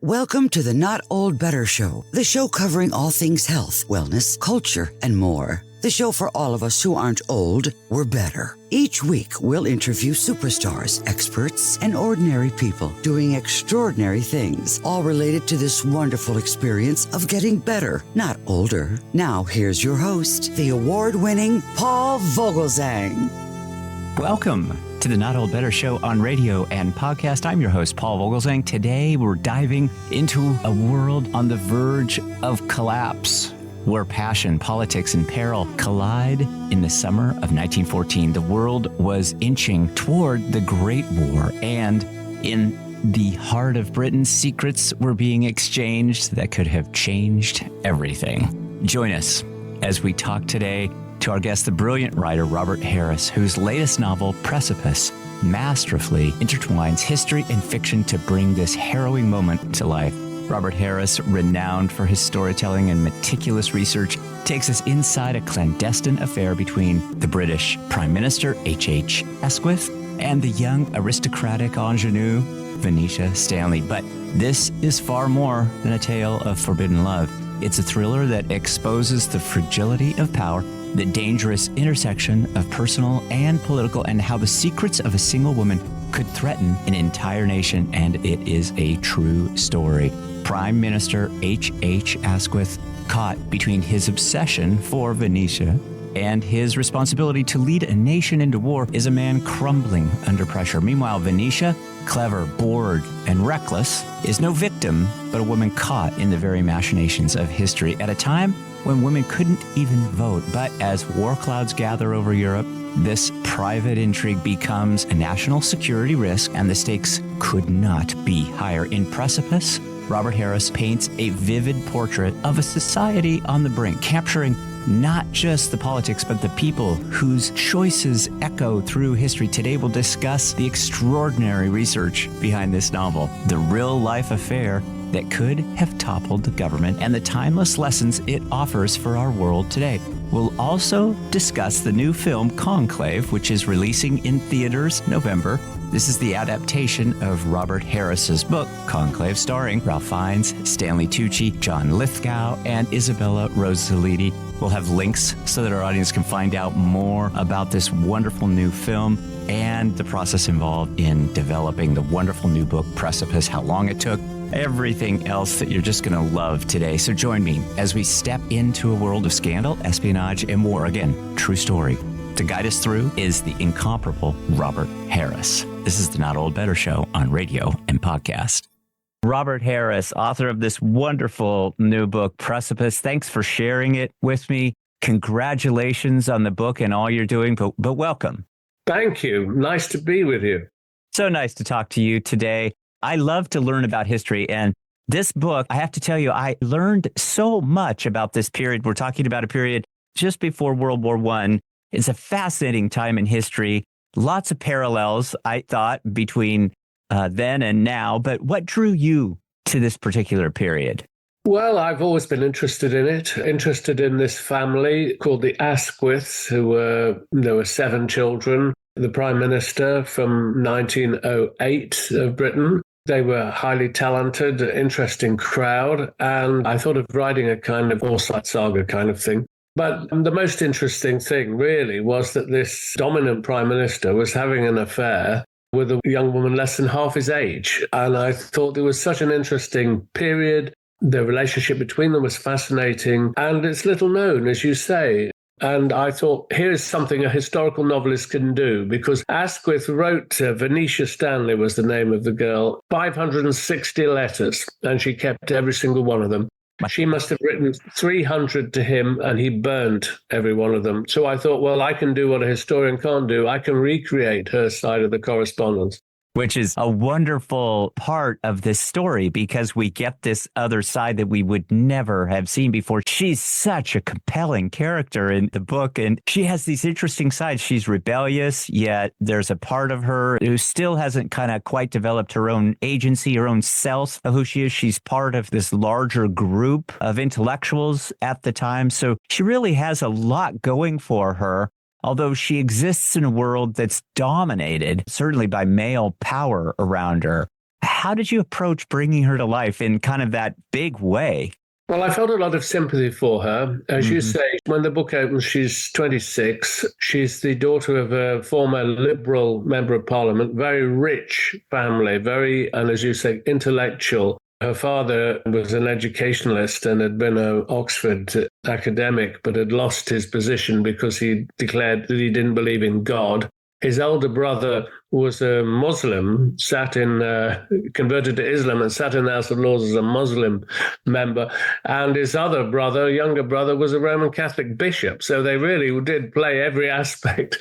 Welcome to the Not Old Better Show, the show covering all things health, wellness, culture, and more. The show for all of us who aren't old, we're better. Each week, we'll interview superstars, experts, and ordinary people doing extraordinary things, all related to this wonderful experience of getting better, not older. Now, here's your host, the award-winning Paul Vogelzang. Welcome to the Not Old Better Show on radio and podcast. I'm your host, Paul Vogelzang. Today, we're diving into a world on the verge of collapse, where passion, politics, and peril collide. In the summer of 1914, the world was inching toward the Great War, and in the heart of Britain, secrets were being exchanged that could have changed everything. Join us as we talk today to our guest, the brilliant writer Robert Harris, whose latest novel, Precipice, masterfully intertwines history and fiction to bring this harrowing moment to life. Robert Harris, renowned for his storytelling and meticulous research, takes us inside a clandestine affair between the British Prime Minister H.H. Asquith and the young aristocratic ingenue Venetia Stanley. But this is far more than a tale of forbidden love. It's a thriller that exposes the fragility of power, the dangerous intersection of personal and political, and how the secrets of a single woman could threaten an entire nation. And it is a true story. Prime Minister H.H. Asquith, caught between his obsession for Venetia and his responsibility to lead a nation into war, is a man crumbling under pressure. Meanwhile, Venetia, clever, bored, and reckless, is no victim, but a woman caught in the very machinations of history at a time when women couldn't even vote. But as war clouds gather over Europe, this private intrigue becomes a national security risk, and the stakes could not be higher. In Precipice, Robert Harris paints a vivid portrait of a society on the brink, capturing not just the politics, but the people whose choices echo through history. Today, we'll discuss the extraordinary research behind this novel, the real-life affair that could have toppled the government, and the timeless lessons it offers for our world today. We'll also discuss the new film Conclave, which is releasing in theaters November. This is the adaptation of Robert Harris's book, Conclave, starring Ralph Fiennes, Stanley Tucci, John Lithgow, and Isabella Rossellini. We'll have links so that our audience can find out more about this wonderful new film and the process involved in developing the wonderful new book, Precipice, how long it took, everything else that you're just going to love today. So join me as we step into a world of scandal, espionage, and war. Again, true story. To guide us through is the incomparable Robert Harris. This is the Not Old Better Show on radio and podcast. Robert Harris, author of this wonderful new book, Precipice. Thanks for sharing it with me. Congratulations on the book and all you're doing, but welcome. Thank you. Nice to be with you. So nice to talk to you today. I love to learn about history, and this book, I have to tell you, I learned so much about this period. We're talking about a period just before World War I. It's a fascinating time in history. Lots of parallels, I thought, between then and now. But what drew you to this particular period? Well, I've always been interested in it, interested in this family called the Asquiths, there were 7 children. The Prime Minister from 1908 of Britain. They were highly talented, interesting crowd, and I thought of writing a kind of Forsyte Saga kind of thing. But the most interesting thing, really, was that this dominant Prime Minister was having an affair with a young woman less than half his age. And I thought it was such an interesting period. The relationship between them was fascinating, and it's little known, as you say. And I thought, here's something a historical novelist can do, because Asquith wrote, Venetia Stanley was the name of the girl, 560 letters, and she kept every single one of them. She must have written 300 to him, and he burned every one of them. So I thought, well, I can do what a historian can't do. I can recreate her side of the correspondence. Which is a wonderful part of this story, because we get this other side that we would never have seen before. She's such a compelling character in the book, and she has these interesting sides. She's rebellious, yet there's a part of her who still hasn't kind of quite developed her own agency, her own self of who she is. She's part of this larger group of intellectuals at the time. So she really has a lot going for her. Although she exists in a world that's dominated, certainly by male power around her. How did you approach bringing her to life in kind of that big way? Well, I felt a lot of sympathy for her. As you say, when the book opens, she's 26. She's the daughter of a former Liberal member of Parliament, very rich family, and as you say, intellectual. Her father was an educationalist and had been an Oxford academic, but had lost his position because he declared that he didn't believe in God. His older brother was a Muslim, converted to Islam and sat in the House of Lords as a Muslim member. And his other brother, younger brother, was a Roman Catholic bishop. So they really did play every aspect.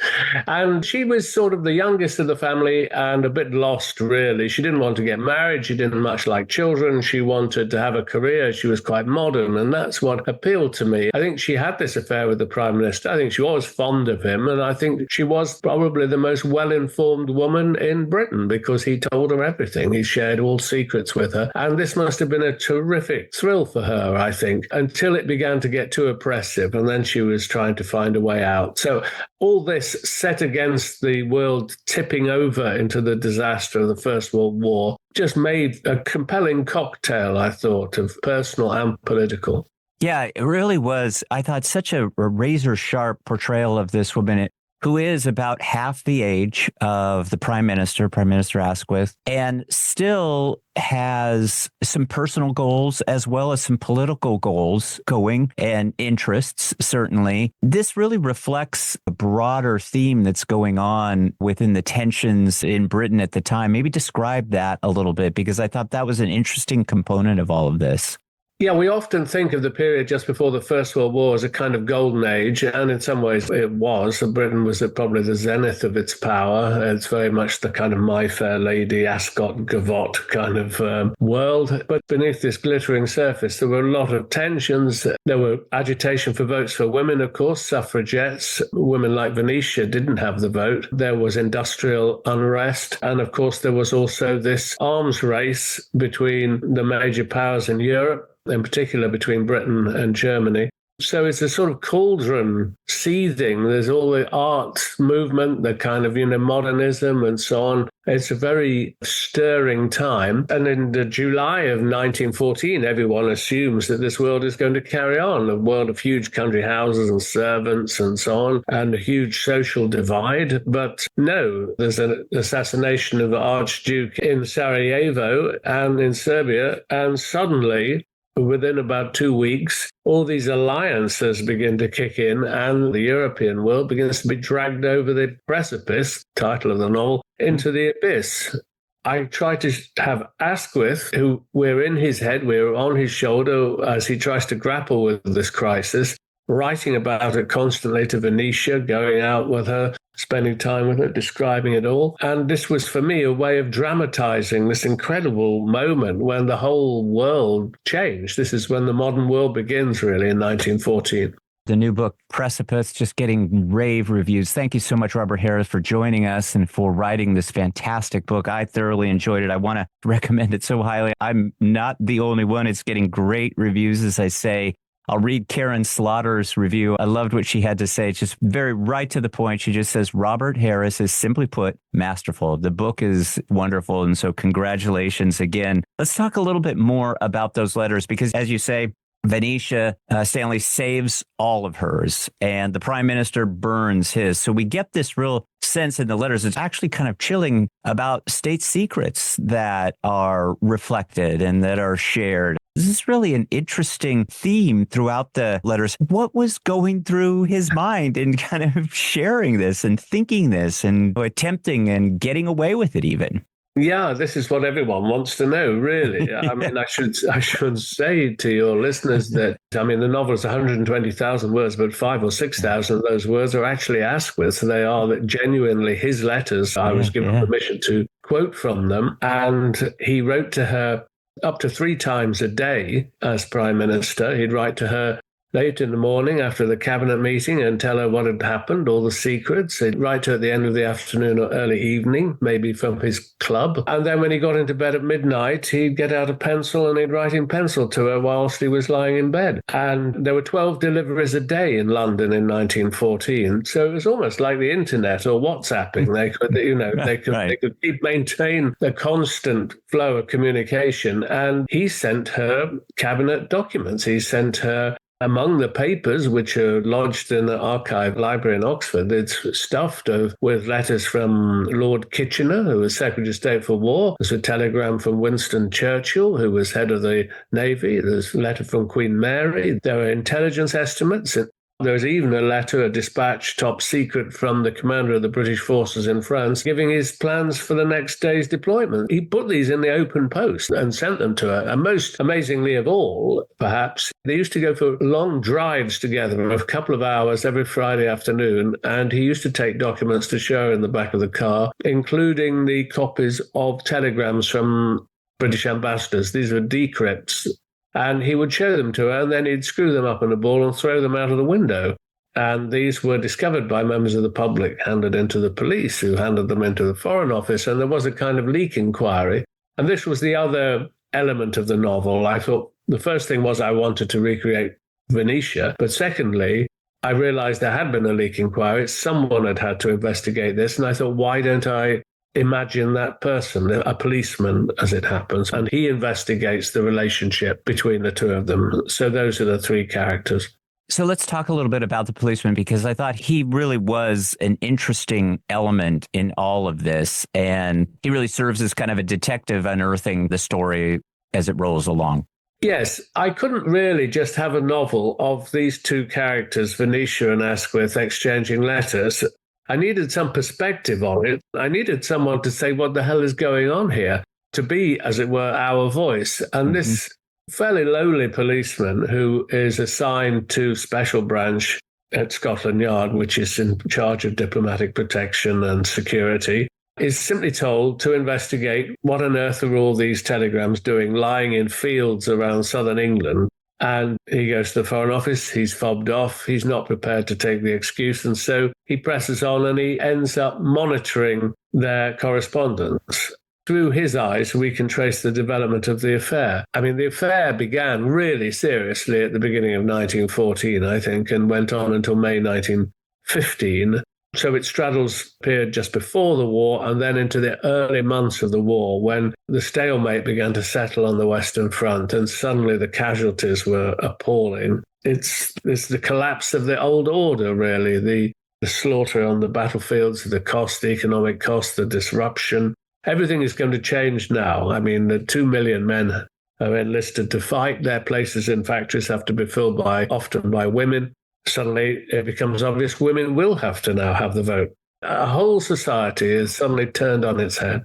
And she was sort of the youngest of the family and a bit lost, really. She didn't want to get married. She didn't much like children. She wanted to have a career. She was quite modern. And that's what appealed to me. I think she had this affair with the Prime Minister. I think she was fond of him. And I think she was probably the most well-informed woman in Britain because he told her everything. He shared all secrets with her. And this must have been a terrific thrill for her, I think, until it began to get too oppressive. And then she was trying to find a way out. So all this set against the world tipping over into the disaster of the First World War just made a compelling cocktail, I thought, of personal and political. Yeah, it really was. I thought such a razor-sharp portrayal of this woman who is about half the age of the Prime Minister Asquith, and still has some personal goals as well as some political goals going and interests, certainly. This really reflects a broader theme that's going on within the tensions in Britain at the time. Maybe describe that a little bit, because I thought that was an interesting component of all of this. Yeah, we often think of the period just before the First World War as a kind of golden age, and in some ways it was. Britain was at probably the zenith of its power. It's very much the kind of My Fair Lady, Ascot, Gavotte kind of world. But beneath this glittering surface, there were a lot of tensions. There were agitation for votes for women, of course, suffragettes. Women like Venetia didn't have the vote. There was industrial unrest. And of course, there was also this arms race between the major powers in Europe, in particular between Britain and Germany. So it's a sort of cauldron seething. There's all the art movement, the kind of, modernism and so on. It's a very stirring time. And in the July of 1914, everyone assumes that this world is going to carry on, a world of huge country houses and servants and so on, and a huge social divide. But no, there's an assassination of the Archduke in Sarajevo and in Serbia, and suddenly, within about 2 weeks, all these alliances begin to kick in, and the European world begins to be dragged over the precipice, title of the novel, into the abyss. I try to have Asquith, who we're in his head, we're on his shoulder as he tries to grapple with this crisis, writing about it constantly to Venetia, going out with her, spending time with her, describing it all. And this was, for me, a way of dramatizing this incredible moment when the whole world changed. This is when the modern world begins, really, in 1914. The new book, Precipice, just getting rave reviews. Thank you so much, Robert Harris, for joining us and for writing this fantastic book. I thoroughly enjoyed it. I want to recommend it so highly. I'm not the only one. It's getting great reviews, as I say. I'll read Karen Slaughter's review. I loved what she had to say. It's just very right to the point. She just says, Robert Harris is, simply put, masterful. The book is wonderful. And so congratulations again. Let's talk a little bit more about those letters, because as you say, Venetia Stanley saves all of hers and the Prime Minister burns his. So we get this real sense in the letters. It's actually kind of chilling about state secrets that are reflected and that are shared. This is really an interesting theme throughout the letters. What was going through his mind in kind of sharing this and thinking this and attempting and getting away with it even? Yeah, this is what everyone wants to know, really. I mean, I should say to your listeners that, the novel is 120,000 words, but 5,000 or 6,000 of those words are actually Asquith's. They are genuinely his letters. I was given permission to quote from them. And he wrote to her up to 3 times a day as Prime Minister. He'd write to her late in the morning after the cabinet meeting and tell her what had happened, all the secrets. He'd write to her at the end of the afternoon or early evening, maybe from his club. And then when he got into bed at midnight, he'd get out a pencil and he'd write in pencil to her whilst he was lying in bed. And there were 12 deliveries a day in London in 1914. So it was almost like the internet or WhatsApping. They could, they could maintain a constant flow of communication. And he sent her cabinet documents. He sent her, among the papers which are lodged in the archive library in Oxford, it's stuffed with letters from Lord Kitchener, who was Secretary of State for War. There's a telegram from Winston Churchill, who was head of the Navy. There's a letter from Queen Mary. There are intelligence estimates. There was even a letter, a dispatch, top secret, from the commander of the British forces in France, giving his plans for the next day's deployment. He put these in the open post and sent them to her. And most amazingly of all, perhaps, they used to go for long drives together of a couple of hours every Friday afternoon, and he used to take documents to show her in the back of the car, including the copies of telegrams from British ambassadors. These were decrypts. And he would show them to her, and then he'd screw them up in a ball and throw them out of the window. And these were discovered by members of the public, handed into the police, who handed them into the Foreign Office, and there was a kind of leak inquiry. And this was the other element of the novel. I thought the first thing was I wanted to recreate Venetia, but secondly, I realized there had been a leak inquiry. Someone had had to investigate this, and I thought, why don't I imagine that person, a policeman, as it happens, and he investigates the relationship between the two of them. So those are the three characters. So let's talk a little bit about the policeman, because I thought he really was an interesting element in all of this. And he really serves as kind of a detective unearthing the story as it rolls along. Yes, I couldn't really just have a novel of these two characters, Venetia and Asquith, exchanging letters. I needed some perspective on it. I needed someone to say, what the hell is going on here? To be, as it were, our voice. And this fairly lowly policeman, who is assigned to Special Branch at Scotland Yard, which is in charge of diplomatic protection and security, is simply told to investigate what on earth are all these telegrams doing lying in fields around southern England. And he goes to the Foreign Office, he's fobbed off, he's not prepared to take the excuse. And so he presses on and he ends up monitoring their correspondence. Through his eyes, we can trace the development of the affair. I mean, the affair began really seriously at the beginning of 1914, I think, and went on until May 1915. So it straddles the period just before the war and then into the early months of the war, when the stalemate began to settle on the Western Front and suddenly the casualties were appalling. It's the collapse of the old order, really, the slaughter on the battlefields, the cost, the economic cost, the disruption. Everything is going to change now. I mean, the 2 million men are enlisted to fight. Their places in factories have to be filled often by women. Suddenly it becomes obvious women will have to now have the vote. A whole society is suddenly turned on its head.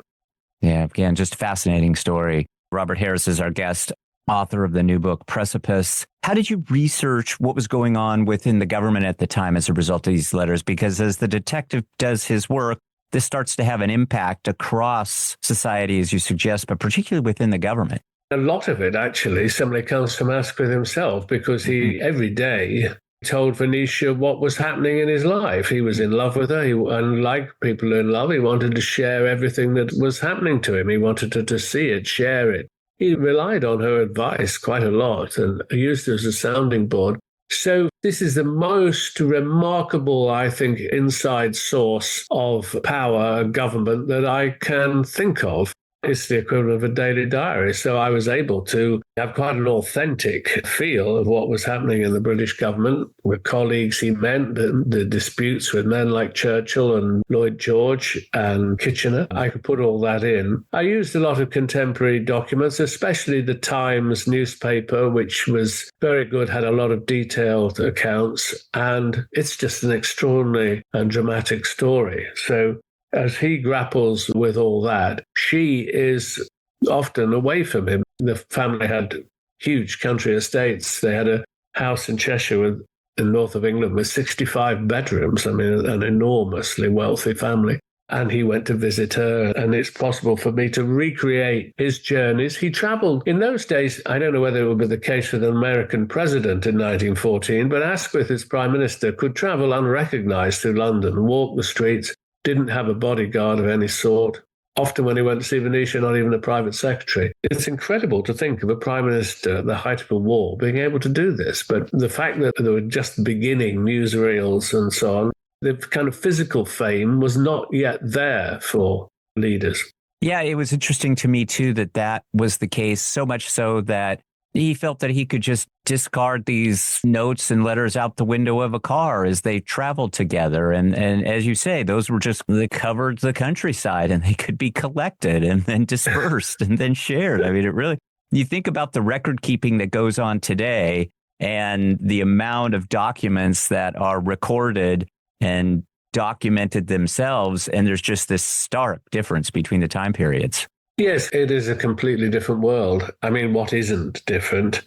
Yeah, again, just a fascinating story. Robert Harris is our guest, author of the new book, Precipice. How did you research what was going on within the government at the time as a result of these letters? Because as the detective does his work, this starts to have an impact across society, as you suggest, but particularly within the government. A lot of it actually simply comes from Asquith himself, because he every day told Venetia what was happening in his life. He was in love with her, and like people in love, he wanted to share everything that was happening to him. He wanted her to see it, share it. He relied on her advice quite a lot and used it as a sounding board. So this is the most remarkable, I think, inside source of power and government that I can think of. It's the equivalent of a daily diary. So I was able to have quite an authentic feel of what was happening in the British government with colleagues he met, the disputes with men like Churchill and Lloyd George and Kitchener. I could put all that in. I used a lot of contemporary documents, especially the Times newspaper, which was very good, had a lot of detailed accounts, and it's just an extraordinary and dramatic story. So as he grapples with all that, she is often away from him. The family had huge country estates. They had a house in Cheshire in the north of England with 65 bedrooms. I mean, an enormously wealthy family. and he went to visit her, and it's possible for me to recreate his journeys. He traveled in those days. I don't know whether it would be the case with an American president in 1914, but Asquith, as prime minister, could travel unrecognized through London, walk the streets, didn't have a bodyguard of any sort. Often when he went to see Venetia, not even a private secretary. It's incredible to think of a prime minister at the height of a war being able to do this. But the fact that there were just beginning newsreels and so on, the kind of physical fame was not yet there for leaders. Yeah, it was interesting to me, too, that was the case, so much so that he felt that he could just discard these notes and letters out the window of a car as they traveled together. And as you say, those were just, they covered the countryside and they could be collected and then dispersed and then shared. I mean, it really, you think about the record keeping that goes on today and the amount of documents that are recorded and documented themselves, and there's just this stark difference between the time periods. Yes, it is a completely different world. I mean, what isn't different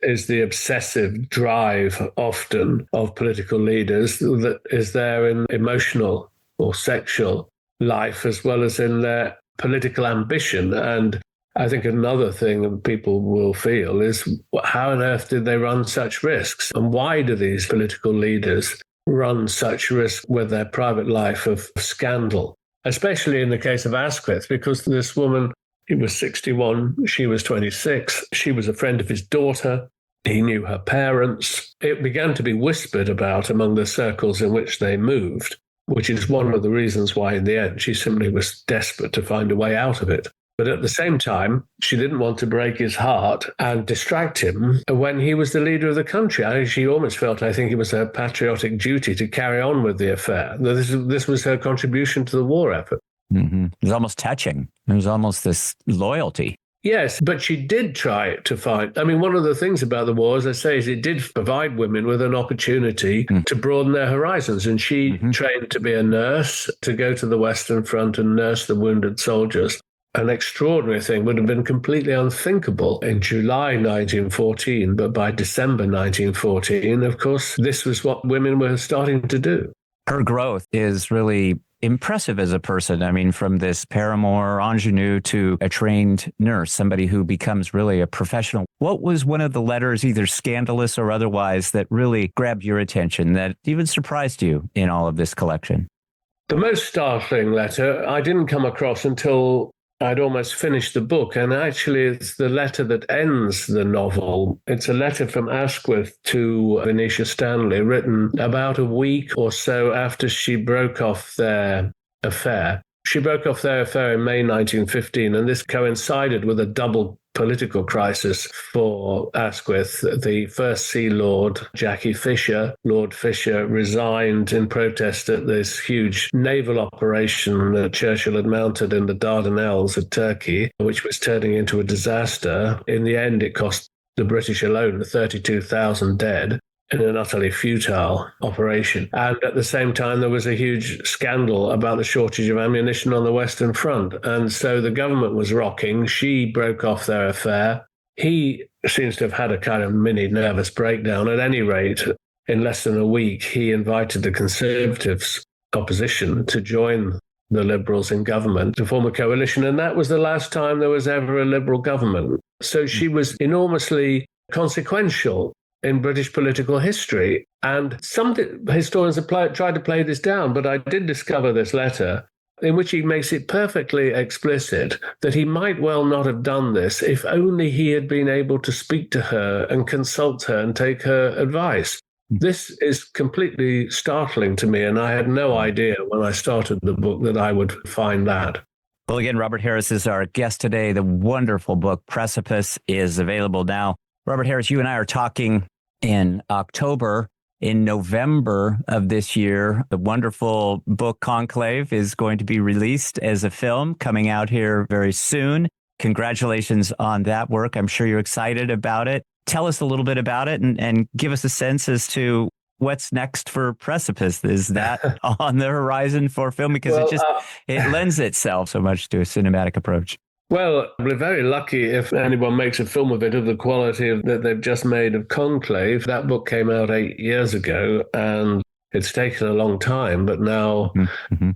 is the obsessive drive often of political leaders that is there in emotional or sexual life as well as in their political ambition. And I think another thing that people will feel is how on earth did they run such risks? And why do these political leaders run such risk with their private life of scandal? Especially in the case of Asquith, because this woman, he was 61, she was 26. She was a friend of his daughter. He knew her parents. It began to be whispered about among the circles in which they moved, which is one of the reasons why in the end she simply was desperate to find a way out of it. But at the same time, she didn't want to break his heart and distract him when he was the leader of the country. She almost felt, I think it was her patriotic duty to carry on with the affair. This was her contribution to the war effort. Mm-hmm. It was almost touching. It was almost this loyalty. Yes, but she did try to find. I mean, one of the things about the war, as I say, is it did provide women with an opportunity to broaden their horizons. And she trained to be a nurse, to go to the Western Front and nurse the wounded soldiers. An extraordinary thing would have been completely unthinkable in July 1914, but by December 1914, of course, this was what women were starting to do. Her growth is really impressive as a person. I mean, from this paramour ingenue to a trained nurse, somebody who becomes really a professional. What was one of the letters, either scandalous or otherwise, that really grabbed your attention, that even surprised you in all of this collection? The most startling letter I didn't come across until I'd almost finished the book, and actually it's the letter that ends the novel. It's a letter from Asquith to Venetia Stanley, written about a week or so after she broke off their affair. She broke off their affair in May 1915, and this coincided with a double political crisis for Asquith. The First Sea Lord, Jackie Fisher, Lord Fisher, resigned in protest at this huge naval operation that Churchill had mounted in the Dardanelles of Turkey, which was turning into a disaster. In the end, it cost the British alone 32,000 dead in an utterly futile operation. And at the same time, there was a huge scandal about the shortage of ammunition on the Western Front. And so the government was rocking. She broke off their affair. He seems to have had a kind of mini nervous breakdown. At any rate, in less than a week, he invited the Conservatives opposition to join the Liberals in government to form a coalition. And that was the last time there was ever a Liberal government. So she was enormously consequential in British political history. And some historians have tried to play this down, but I did discover this letter in which he makes it perfectly explicit that he might well not have done this if only he had been able to speak to her and consult her and take her advice. This is completely startling to me, and I had no idea when I started the book that I would find that. Well, again, Robert Harris is our guest today. The wonderful book, Precipice, is available now. Robert Harris, you and I are talking in October. In November of this year, the wonderful book Conclave is going to be released as a film, coming out here very soon. Congratulations on that work. I'm sure you're excited about it. Tell us a little bit about it and give us a sense as to what's next for Precipice. Is that on the horizon for film? Because it lends itself so much to a cinematic approach. Well, we're very lucky if anyone makes a film of it of the quality that they've just made of Conclave. That book came out 8 years ago, and It's taken a long time, but now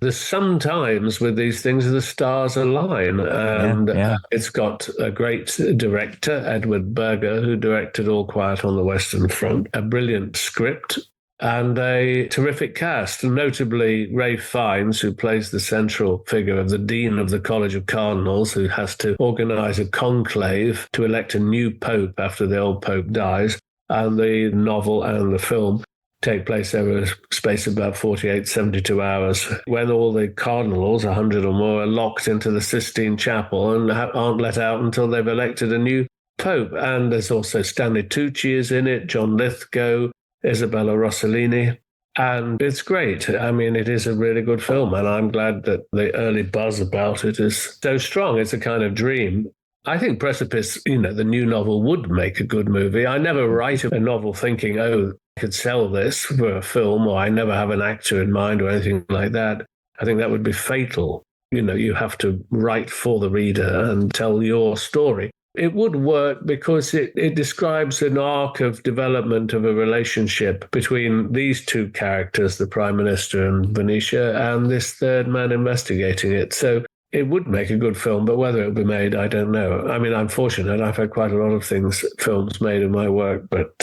there's sometimes with these things the stars align. And it's got a great director, Edward Berger, who directed All Quiet on the Western Front, a brilliant script, and a terrific cast, notably Ralph Fiennes, who plays the central figure of the Dean of the College of Cardinals, who has to organize a conclave to elect a new pope after the old pope dies. And the novel and the film take place over a space of about 48, 72 hours, when all the cardinals, 100 or more, are locked into the Sistine Chapel and aren't let out until they've elected a new pope. And there's also Stanley Tucci is in it, John Lithgow, Isabella Rossellini, and it's great. I mean, it is a really good film, and I'm glad that the early buzz about it is so strong. It's a kind of dream. I think Precipice, the new novel, would make a good movie. I never write a novel thinking, I could sell this for a film, or I never have an actor in mind or anything like that. I think that would be fatal. You have to write for the reader and tell your story. It would work because it describes an arc of development of a relationship between these two characters, the Prime Minister and Venetia, and this third man investigating it. So it would make a good film, but whether it will be made, I don't know. I mean, I'm fortunate. I've had quite a lot of films made of my work, but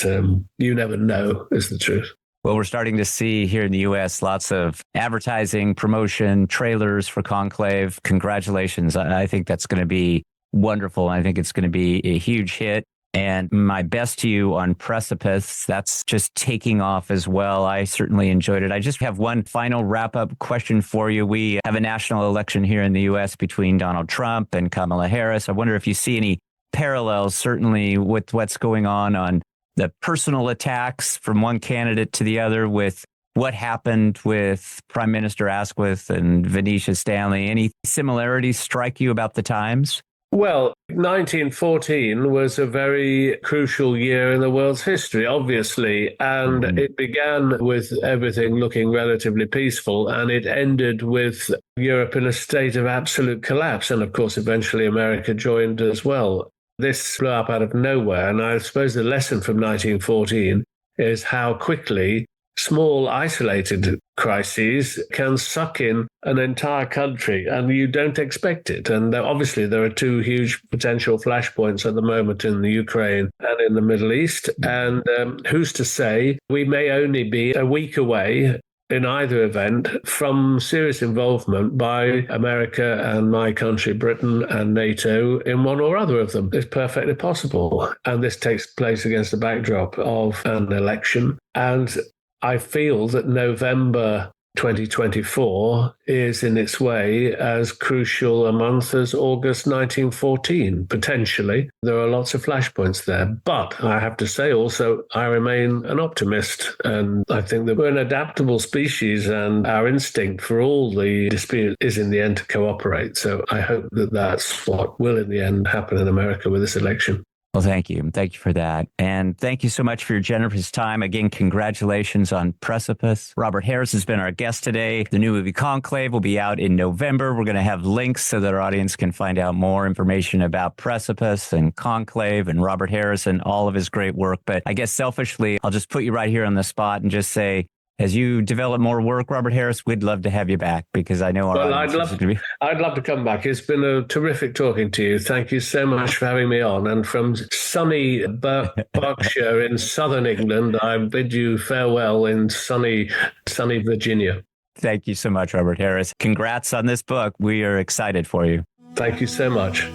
you never know, is the truth. Well, we're starting to see here in the U.S. lots of advertising, promotion, trailers for Conclave. Congratulations. I think that's going to be wonderful. I think it's going to be a huge hit. And my best to you on Precipice. That's just taking off as well. I certainly enjoyed it. I just have one final wrap-up question for you. We have a national election here in the U.S. between Donald Trump and Kamala Harris. I wonder if you see any parallels, certainly with what's going on the personal attacks from one candidate to the other, with what happened with Prime Minister Asquith and Venetia Stanley. Any similarities strike you about the times? Well, 1914 was a very crucial year in the world's history, obviously, and it began with everything looking relatively peaceful, and it ended with Europe in a state of absolute collapse. And of course, eventually America joined as well. This blew up out of nowhere, and I suppose the lesson from 1914 is how quickly small, isolated crises can suck in an entire country, and you don't expect it. And obviously, there are two huge potential flashpoints at the moment in the Ukraine and in the Middle East. And who's to say we may only be a week away in either event from serious involvement by America and my country, Britain, and NATO in one or other of them. It's perfectly possible. And this takes place against the backdrop of an election. And I feel that November 2024 is in its way as crucial a month as August 1914, potentially. There are lots of flashpoints there. But I have to say also, I remain an optimist. And I think that we're an adaptable species, and our instinct for all the dispute is in the end to cooperate. So I hope that that's what will in the end happen in America with this election. Well, thank you. Thank you for that. And thank you so much for your generous time. Again, congratulations on Precipice. Robert Harris has been our guest today. The new movie Conclave will be out in November. We're going to have links so that our audience can find out more information about Precipice and Conclave and Robert Harris and all of his great work. But I guess selfishly, I'll just put you right here on the spot and just say, as you develop more work, Robert Harris, we'd love to have you back, because I know our audience is going to be... I'd love to come back. It's been a terrific talking to you. Thank you so much for having me on. And from sunny Berkshire in southern England, I bid you farewell in sunny Virginia. Thank you so much, Robert Harris. Congrats on this book. We are excited for you. Thank you so much.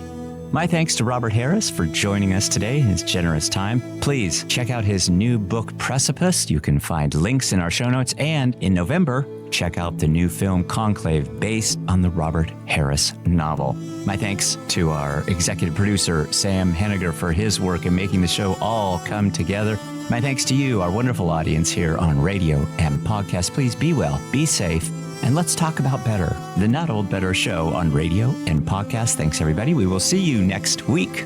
My thanks to Robert Harris for joining us today, his generous time. Please check out his new book, Precipice. You can find links in our show notes. And in November, check out the new film Conclave, based on the Robert Harris novel. My thanks to our executive producer, Sam Henniger, for his work in making the show all come together. My thanks to you, our wonderful audience here on radio and podcast. Please be well, be safe, and let's talk about better. The Not Old Better Show on radio and podcast. Thanks, everybody. We will see you next week.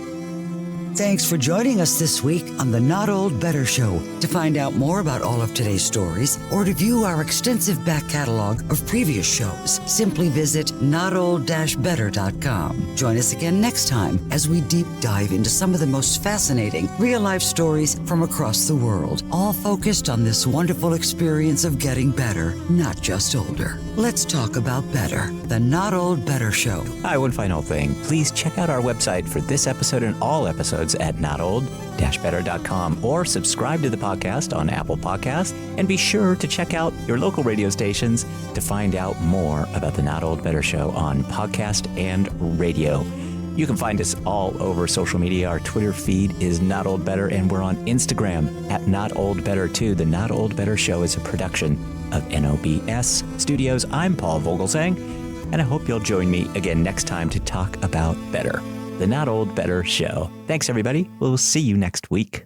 Thanks for joining us this week on the Not Old Better Show. To find out more about all of today's stories or to view our extensive back catalog of previous shows, simply visit notold-better.com. Join us again next time as we deep dive into some of the most fascinating real-life stories from across the world, all focused on this wonderful experience of getting better, not just older. Let's talk about better. The Not Old Better Show. Hi, one final thing. Please check out our website for this episode and all episodes at notold-better.com, or subscribe to the podcast on Apple Podcasts, and be sure to check out your local radio stations to find out more about the Not Old Better Show on podcast and radio. You can find us all over social media. Our Twitter feed is Not Old Better, and we're on Instagram at Not Old Better too. The Not Old Better Show is a production of NOBS Studios. I'm Paul Vogelzang, and I hope you'll join me again next time to talk about better. The Not Old Better Show. Thanks, everybody. We'll see you next week.